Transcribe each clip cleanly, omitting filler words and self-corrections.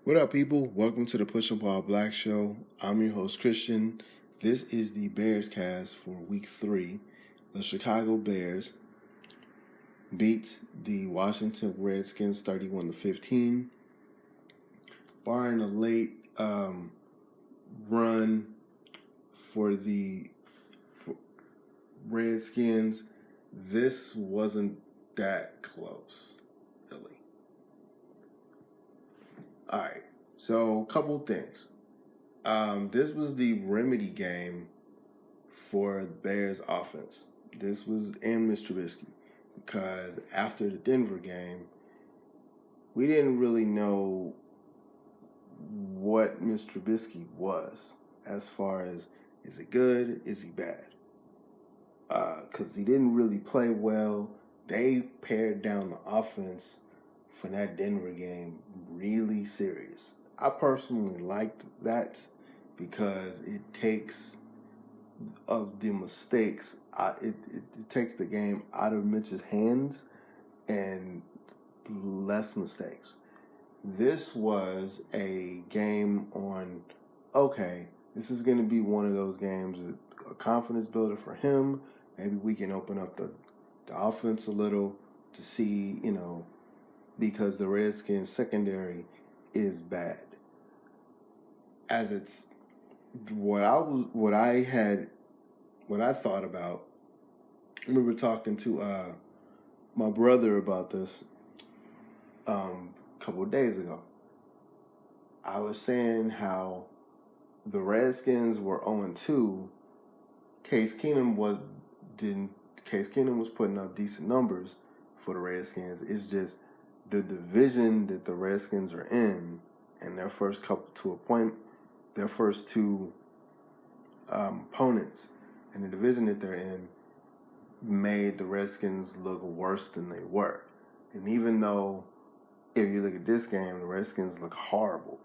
What up, people? Welcome to the Push Up All Black Show. I'm your host, Christian. This is the Bearscast for Week 3. The Chicago Bears beat the Washington Redskins 31-15. Barring a late run for the Redskins, this wasn't that close, really. All right, so a couple things. This was the remedy game for the Bears offense. This was in Mr. Trubisky, because after the Denver game, we didn't really know what Mr. Trubisky was as far as, is he good, is he bad? Because he didn't really play well. They pared down the offense for that Denver game really serious. I personally liked that because it takes of the mistakes. It takes the game out of Mitch's hands and less mistakes. This was a game on, okay, this is going to be one of those games, a confidence builder for him. Maybe we can open up the offense a little to see, because the Redskins secondary is bad. As it's what I thought about. I remember talking to my brother about this a couple of days ago. I was saying how the Redskins were 0-2. Case Keenum was putting up decent numbers for the Redskins. It's just the division that the Redskins are in, and their first two opponents in the division that they're in made the Redskins look worse than they were. And even though, if you look at this game, the Redskins look horrible.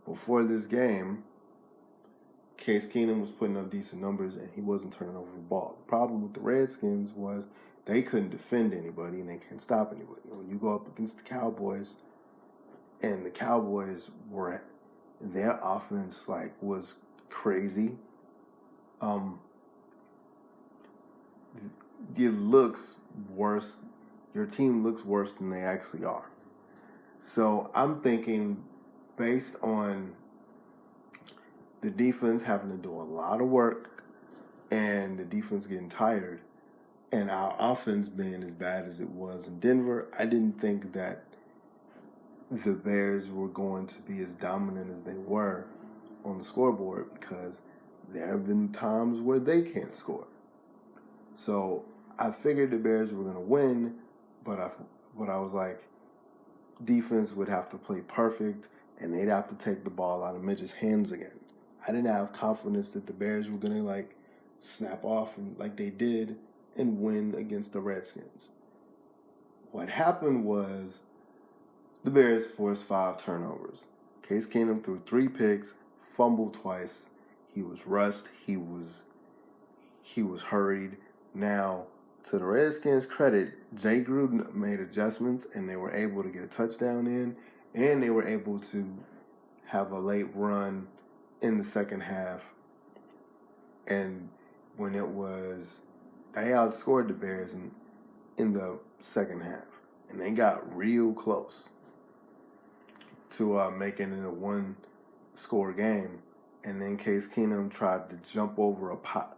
Before this game, Case Keenum was putting up decent numbers and he wasn't turning over the ball. The problem with the Redskins was they couldn't defend anybody and they can't stop anybody. When you go up against the Cowboys, and the Cowboys were, their offense was crazy. It looks worse. Your team looks worse than they actually are. So I'm thinking, based on the defense having to do a lot of work and the defense getting tired and our offense being as bad as it was in Denver, I didn't think that the Bears were going to be as dominant as they were on the scoreboard, because there have been times where they can't score. So I figured the Bears were going to win, but I was like, defense would have to play perfect and they'd have to take the ball out of Mitch's hands again. I didn't have confidence that the Bears were going to snap off like they did and win against the Redskins. What happened was the Bears forced 5 turnovers. Case Keenum threw 3 picks, fumbled twice. He was rushed. He was hurried. Now, to the Redskins' credit, Jay Gruden made adjustments and they were able to get a touchdown in, and they were able to have a late run in the second half. And when they outscored the Bears in the second half, and they got real close to making it a 1-score game. And then Case Keenum tried to jump over a pile.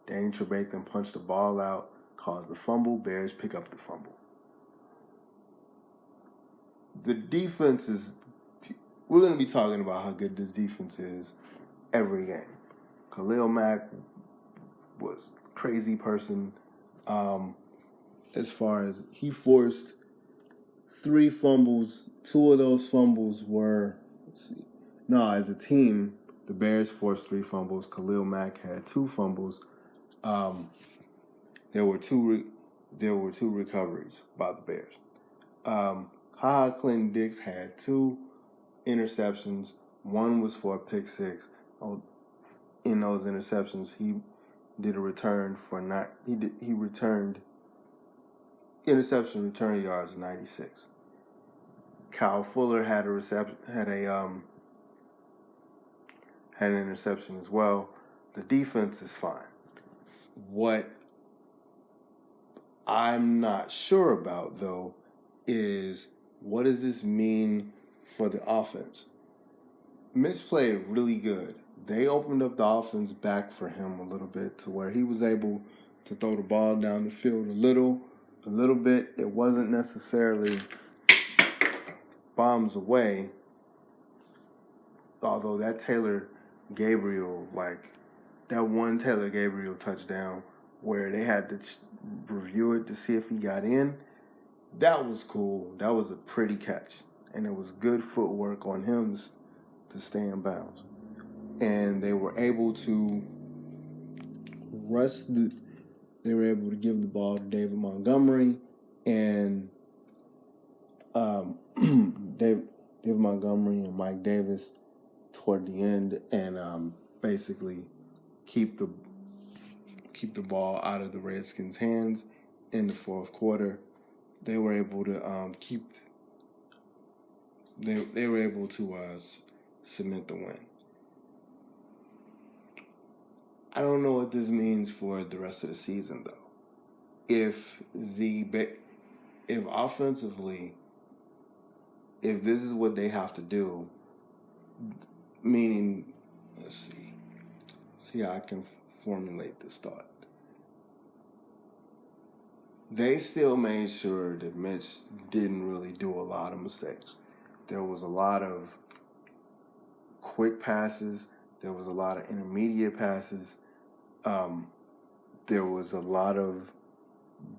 Danny Trevathan punched the ball out, caused the fumble. Bears pick up the fumble. The defense is, we're going to be talking about how good this defense is every game. Khalil Mack was a crazy person. As far as he forced 3 fumbles, 2 of those fumbles were, as a team, the Bears forced 3 fumbles. Khalil Mack had 2 fumbles. There were two recoveries by the Bears. Clinton Dix had 2 interceptions. One was for a pick 6. In those interceptions, he did a return for he returned interception return yards 96. Kyle Fuller had an interception as well. The defense is fine. What I'm not sure about, though, is what does this mean for the offense? Mitch played really good. They opened up the offense back for him a little bit to where he was able to throw the ball down the field a little bit. It wasn't necessarily bombs away, although that Taylor Gabriel touchdown where they had to review it to see if he got in, that was cool. That was a pretty catch, and it was good footwork on him to stay in bounds. And they were able to they were able to give the ball to David Montgomery and David Montgomery and Mike Davis toward the end, and basically keep the ball out of the Redskins' hands in the fourth quarter. They were able to cement the win. I don't know what this means for the rest of the season, though. If offensively, if this is what they have to do, meaning, let's see how I can formulate this thought. They still made sure that Mitch didn't really do a lot of mistakes. There was a lot of quick passes. There was a lot of intermediate passes. There was a lot of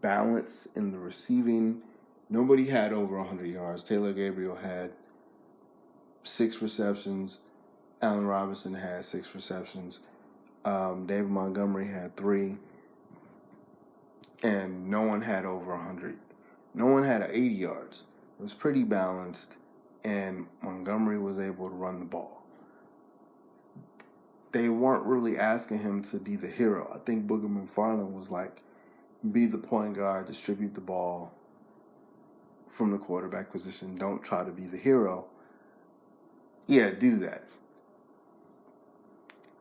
balance in the receiving. Nobody had over 100 yards. Taylor Gabriel had 6 receptions. Allen Robinson had 6 receptions. David Montgomery had 3. And no one had over 100. No one had 80 yards. It was pretty balanced, and Montgomery was able to run the ball. They weren't really asking him to be the hero. I think Booger McFarland was like, be the point guard, distribute the ball from the quarterback position. Don't try to be the hero. Yeah, do that.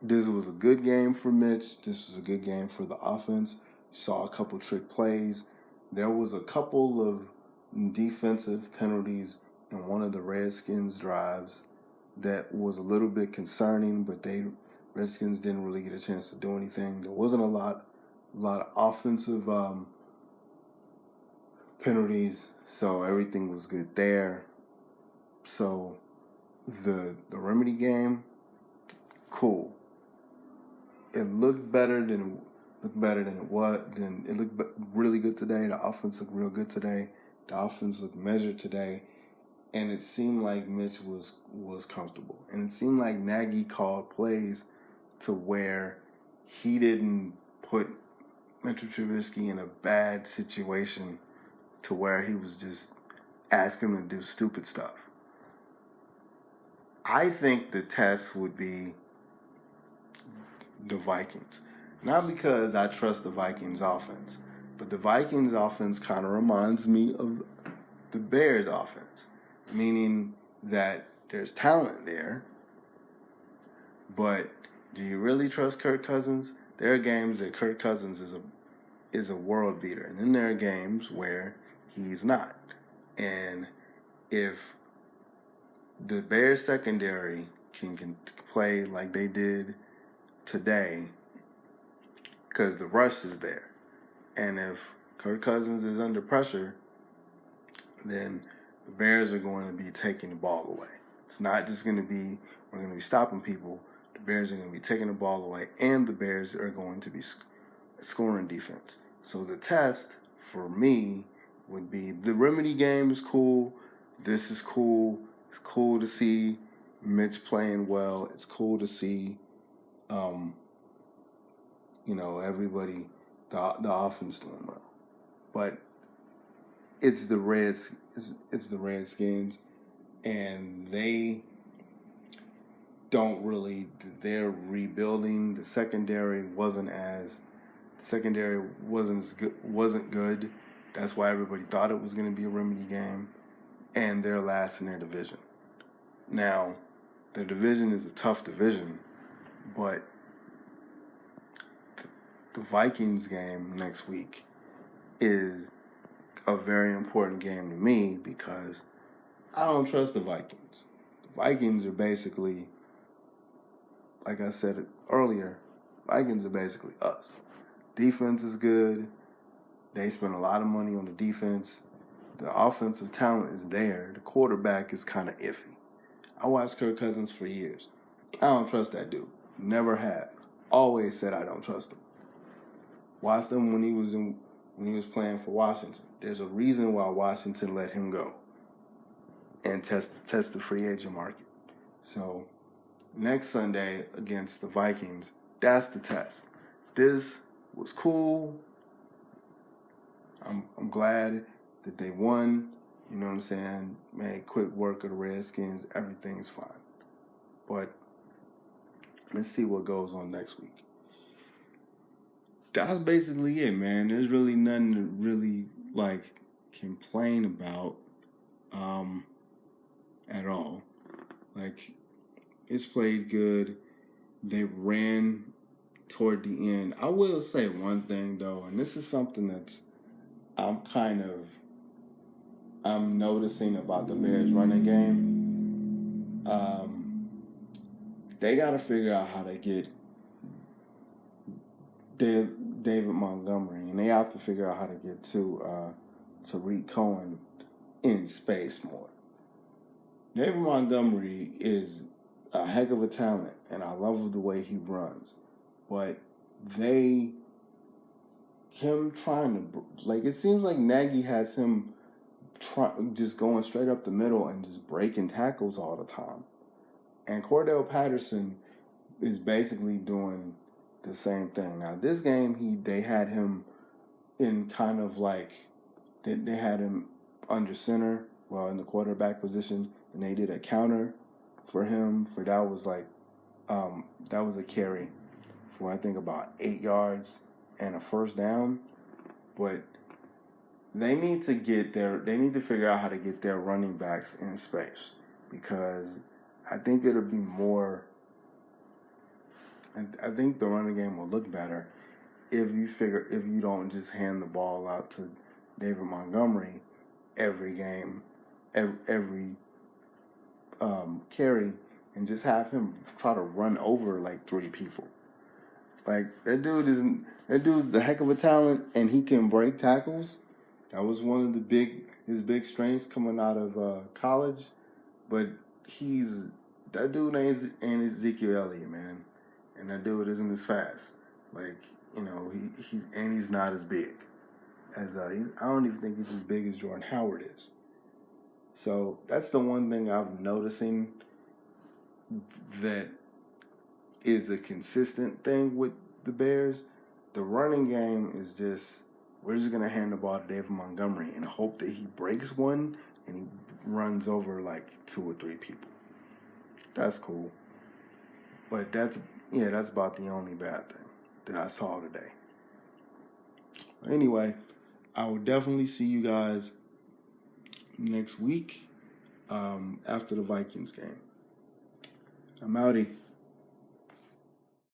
This was a good game for Mitch. This was a good game for the offense. Saw a couple trick plays. There was a couple of defensive penalties in one of the Redskins drives that was a little bit concerning, but Redskins didn't really get a chance to do anything. There wasn't a lot of offensive penalties, so everything was good there. So the Remedy game, cool. It looked better than it was. It looked really good today. The offense looked real good today. The offense looked measured today, and it seemed like Mitch was comfortable. And it seemed like Nagy called plays to where he didn't put Mitchell Trubisky in a bad situation to where he was just asking him to do stupid stuff. I think the test would be the Vikings. Not because I trust the Vikings offense, but the Vikings offense kind of reminds me of the Bears offense, meaning that there's talent there, but do you really trust Kirk Cousins? There are games that Kirk Cousins is a world beater, and then there are games where he's not. And if the Bears secondary can play like they did today, because the rush is there, and if Kirk Cousins is under pressure, then the Bears are going to be taking the ball away. It's not just going to be, we're going to be stopping people. The Bears are going to be taking the ball away, and the Bears are going to be scoring defense. So the test for me would be the Remedy game is cool. This is cool. It's cool to see Mitch playing well. It's cool to see, everybody, the offense doing well. But it's the Redskins, and they don't really. They're rebuilding. The secondary wasn't good. That's why everybody thought it was going to be a Remedy game, and they're last in their division. Now, the division is a tough division, but the Vikings game next week is a very important game to me because I don't trust the Vikings. The Vikings are basically, like I said earlier, Vikings are basically us. Defense is good. They spend a lot of money on the defense. The offensive talent is there. The quarterback is kind of iffy. I watched Kirk Cousins for years. I don't trust that dude. Never have. Always said I don't trust him. Watched him when he was playing for Washington. There's a reason why Washington let him go and test the free agent market. So next Sunday against the Vikings, that's the test. This was cool. I'm glad that they won. You know what I'm saying? Made quick work of the Redskins. Everything's fine. But let's see what goes on next week. That's basically it, man. There's really nothing to really complain about at all. It's played good. They ran toward the end. I will say one thing though, and this is something that's I'm noticing about the Bears running game. They got to figure out how to get David Montgomery, and they have to figure out how to get to Tariq Cohen in space more. David Montgomery is a heck of a talent, and I love the way he runs. But it seems like Nagy has him just going straight up the middle and just breaking tackles all the time. And Cordell Patterson is basically doing the same thing. Now, this game, they had him in kind of they had him under center, in the quarterback position, and they did a counter for him. That was a carry for I think about 8 yards and a first down. But they need to figure out how to get their running backs in space, because I think it'll be more. I think the running game will look better if you don't just hand the ball out to David Montgomery every game, every carry, and just have him try to run over 3 people. That dude's a heck of a talent, and he can break tackles. That was one of his big strengths coming out of college. But that dude ain't Ezekiel Elliott, man. And that dude isn't as fast. He's not as big as I don't even think he's as big as Jordan Howard is. So that's the one thing I'm noticing that is a consistent thing with the Bears. The running game is just, we're just gonna hand the ball to David Montgomery and hope that he breaks one and he runs over 2 or 3 people. That's cool. But that's about the only bad thing that I saw today. Anyway, I will definitely see you guys next week after the Vikings game. I'm outie.